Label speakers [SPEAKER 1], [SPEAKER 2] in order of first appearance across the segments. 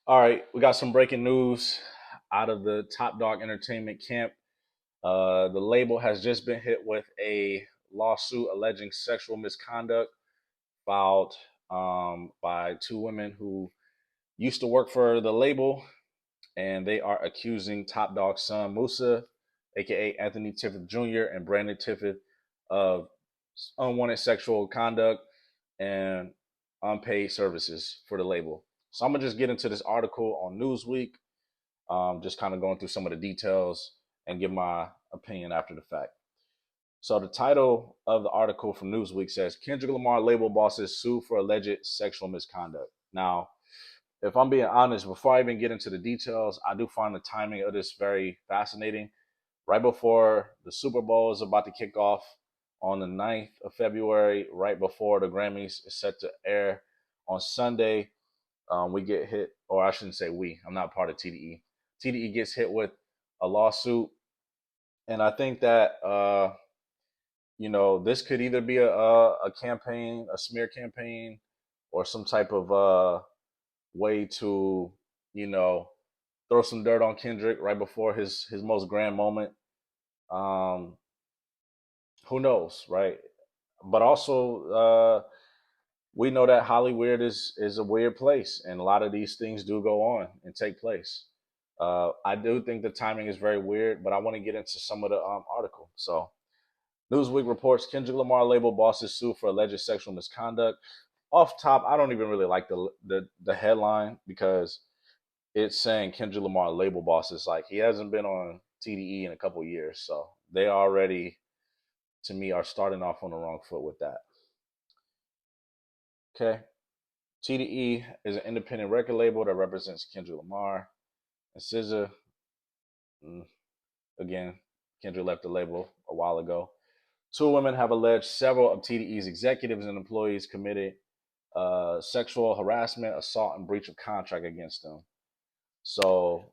[SPEAKER 1] All right, we got some breaking news out of the Top Dog Entertainment camp. The label has just been hit with a lawsuit alleging sexual misconduct filed by two women who used to work for the label, and they are accusing Top Dog's son Musa, aka Anthony Tiffith Jr., and Brandon Tiffith of unwanted sexual conduct and unpaid services for the label. So I'm gonna just get into this article on Newsweek, just kind of going through some of the details and give my opinion after the fact. So the title of the article from Newsweek says Kendrick Lamar label bosses sue for alleged sexual misconduct. Now, if I'm being honest, before I even get into the details, I do find the timing of this very fascinating. Right before the Super Bowl is about to kick off on the 9th of February, right before the Grammys is set to air on Sunday, we get hit, or I shouldn't say we, I'm not part of TDE. TDE gets hit with a lawsuit. And I think that, this could either be a campaign, a smear campaign, or some type of way to, you know, throw some dirt on Kendrick right before his most grand moment. Um, who knows, right? But also, we know that Hollywood is a weird place, and a lot of these things do go on and take place. I do think the timing is very weird, but I want to get into some of the article. So, Newsweek reports Kendrick Lamar label bosses sue for alleged sexual misconduct. Off top, I don't even really like the headline because it's saying Kendrick Lamar label bosses. Like he hasn't been on TDE in a couple of years, so they already, to me, are starting off on the wrong foot with that. Okay, TDE is an independent record label that represents Kendrick Lamar and SZA. Mm, Again, Kendrick left the label a while ago. Two women have alleged several of TDE's executives and employees committed sexual harassment, assault, and breach of contract against them. So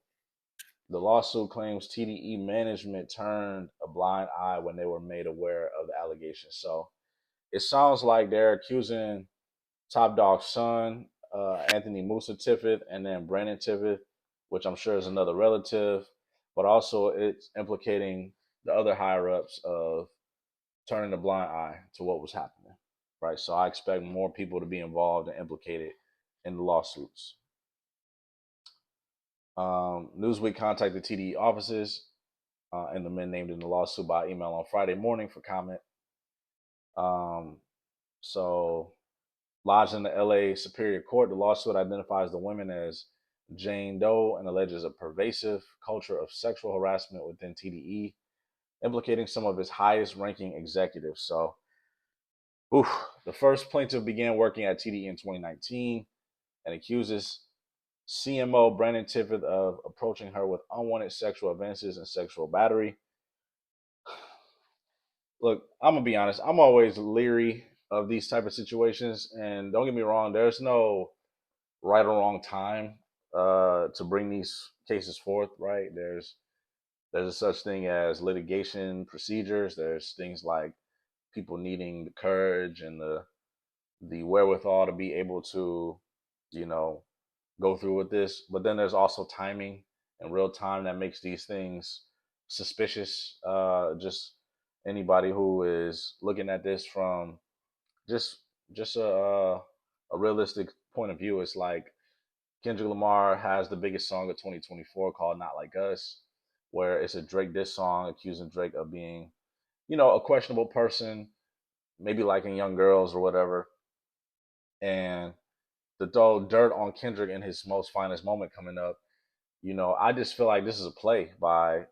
[SPEAKER 1] the lawsuit claims TDE management turned a blind eye when they were made aware of the allegations. So it sounds like they're accusing Top Dog's son, Anthony Musa Tiffith, and then Brandon Tiffith, which I'm sure is another relative, but also it's implicating the other higher ups of turning a blind eye to what was happening. Right. So I expect more people to be involved and implicated in the lawsuits. Newsweek contacted TDE offices and the men named in the lawsuit by email on Friday morning for comment. Um, so, lodged in the LA Superior Court, the lawsuit identifies the women as Jane Doe and alleges a pervasive culture of sexual harassment within TDE, implicating some of its highest ranking executives. So, oof, the first plaintiff began working at TDE in 2019 and accuses CMO Brandon Tiffith of approaching her with unwanted sexual advances and sexual battery. Look, I'm gonna be honest. I'm always leery of these type of situations, and don't get me wrong. There's no right or wrong time to bring these cases forth. Right? There's a such thing as litigation procedures. There's things like people needing the courage and the wherewithal to be able to, you know, go through with this. But then there's also timing and real time that makes these things suspicious. Just anybody who is looking at this from just just a realistic point of view, it's like Kendrick Lamar has the biggest song of 2024 called "Not Like Us," where it's a Drake diss song accusing Drake of being, a questionable person, maybe liking young girls or whatever, and to throw dirt on Kendrick in his most finest moment coming up. I just feel like this is a play by,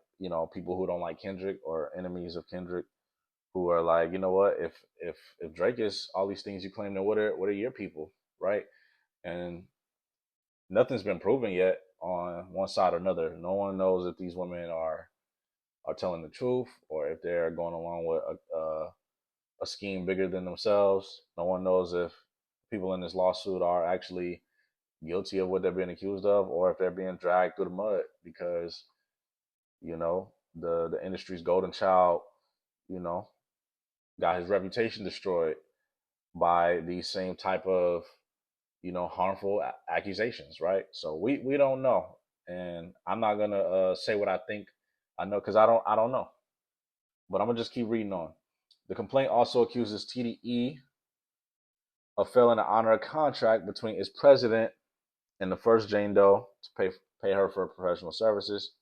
[SPEAKER 1] people who don't like Kendrick or enemies of Kendrick who are like, you know what, if Drake is all these things you claim, then what are your people, right? And nothing's been proven yet on one side or another. No one knows if these women are telling the truth or if they're going along with a scheme bigger than themselves. No one knows if people in this lawsuit are actually guilty of what they're being accused of or if they're being dragged through the mud because the industry's golden child you know got his reputation destroyed by these same type of harmful accusations, right? So we don't know, and I'm not gonna say what I think I know because I don't know, but I'm gonna just keep reading on. The complaint also accuses TDE of failing to honor a contract between its president and the first Jane Doe to pay her for professional services.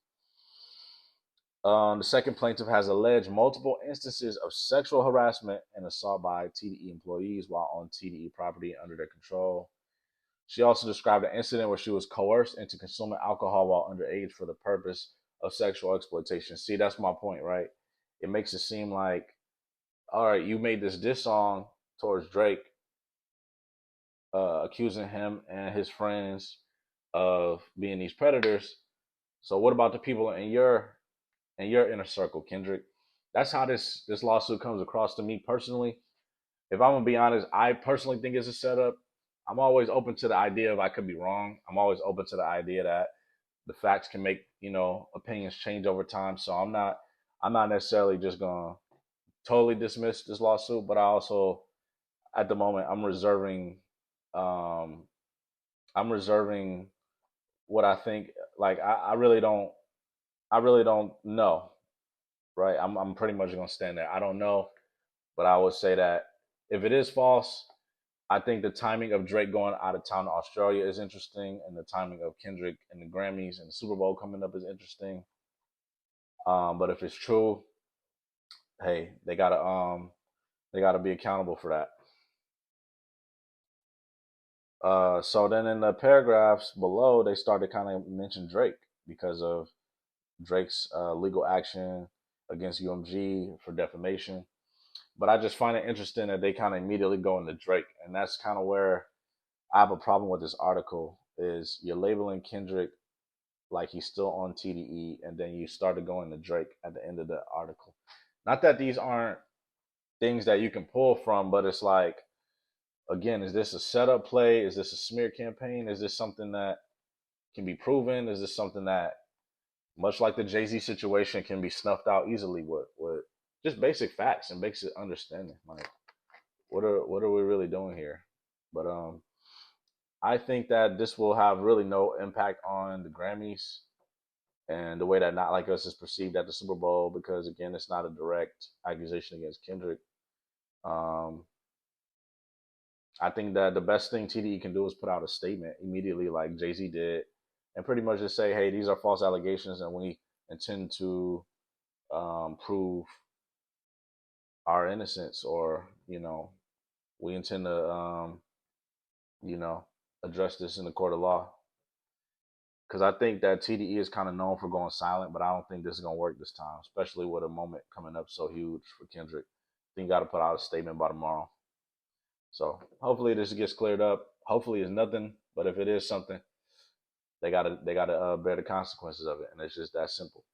[SPEAKER 1] The second plaintiff has alleged multiple instances of sexual harassment and assault by TDE employees while on TDE property under their control. She also described an incident where she was coerced into consuming alcohol while underage for the purpose of sexual exploitation. See, that's my point, right? It makes it seem like, all right, you made this diss song towards Drake, accusing him and his friends of being these predators. So what about the people in your inner circle, Kendrick? That's how this lawsuit comes across to me personally. If I'm gonna be honest, I personally think it's a setup. I'm always open to the idea of I could be wrong. I'm always open to the idea that the facts can make opinions change over time. So I'm not necessarily just gonna totally dismiss this lawsuit, but I also at the moment um I'm reserving what I think. Like I really don't know, right? I'm pretty much gonna stand there. I don't know, but I would say that if it is false, I think the timing of Drake going out of town to Australia is interesting, and the timing of Kendrick and the Grammys and the Super Bowl coming up is interesting. But if it's true, hey, they gotta be accountable for that. So then in the paragraphs below, they start to kind of mention Drake because of Drake's legal action against UMG for defamation. But I just find it interesting that they kind of immediately go into Drake, and that's kind of where I have a problem with this article. Is you're labeling Kendrick like he's still on TDE, and then you started going to Drake at the end of the article. Not that these aren't things that you can pull from, but it's like, again, is this a setup play? Is this a smear campaign? Is this something that can be proven? Is this something that, much like the Jay-Z situation, can be snuffed out easily with just basic facts and basic understanding? Like, what are we really doing here? But I think that this will have really no impact on the Grammys and the way that Not Like Us is perceived at the Super Bowl, because again, it's not a direct accusation against Kendrick. Um, I think that the best thing TDE can do is put out a statement immediately, like Jay Z did, and pretty much just say, "Hey, these are false allegations, and we intend to prove our innocence, or we intend to you know address this in the court of law." Because I think that TDE is kind of known for going silent, but I don't think this is gonna work this time, especially with a moment coming up so huge for Kendrick. I think got to put out a statement by tomorrow. So hopefully this gets cleared up. Hopefully it's nothing, but if it is something, they gotta bear the consequences of it, and it's just that simple.